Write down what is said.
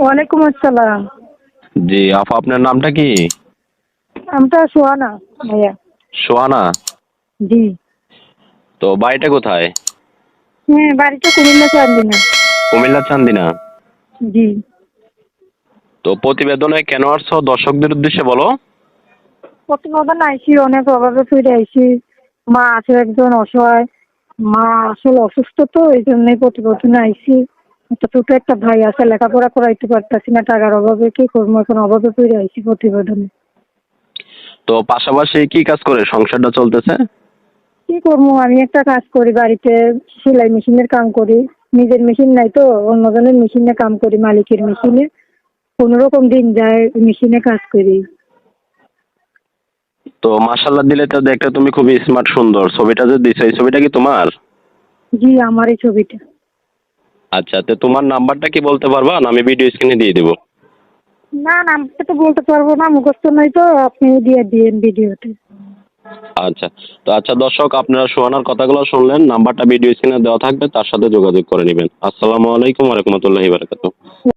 ওয়ালাইকুম আসসালাম। জি আপা, আপনার নামটা কি? নামটা সোহানা ভাইয়া। সোহানা। জি। তো বাড়িটা কোথায়? হ্যাঁ, বাড়িটা কুমিল্লা চান্দিনা। কুমিল্লা চান্দিনা। জি। তো প্রতিবেদনে কেন আসছো দর্শকদের উদ্দেশ্যে বলো। প্রতিবেদন আইসি, অনেক অভাবে ফিরে আইসি। মা আছে একজন অসহায়। মা আসলে অসুস্থ, তো এই জন্যই প্রতিবেদনে আইসি। একটা ছোট একটা ভাই আছে, লেখাপড়া করাইতে পারতাছি না, টাকার অভাবে কি করবো, এখন অভাবে ফিরে আইসি প্রতিবেদনে। তো পাশাপাশি কি কাজ করে সংসারটা চলতেছে? কি করবো, আমি একটা কাজ করি বাড়িতে, সেলাই মেশিনের কাম করি। নিজের মেশিন নাই তো, অন্যজনের মেশিনে কাম করি, মালিকের মেশিনে। কোন রকম দিন যায়, মেশিনে কাজ করি। তো মাশাল্লাহ দিলে তো দেখতে তুমি খুবই স্মার্ট সুন্দর। ছবিটা যে দিছো এই ছবিটা কি তোমার? জি, আমার এই ছবিটা। আচ্ছা, তো তোমার নাম্বারটা কি বলতে পারবা না? আমি ভিডিও স্ক্রিনে দিয়ে দেবো। না, নামটা তো বলতে পারবো না, মুখস্থ নাই তো, আপনি দিয়ে দিন ভিডিওতে। আচ্ছা। তো আচ্ছা দর্শক, আপনারা সোহানার কথাগুলো শুনলেন। নাম্বারটা ভিডিও স্ক্রিনে দেওয়া থাকবে, তার সাথে যোগাযোগ করে নেবেন। আসসালামু আলাইকুম ওয়া রাহমাতুল্লাহি ওয়া বারাকাতুহু।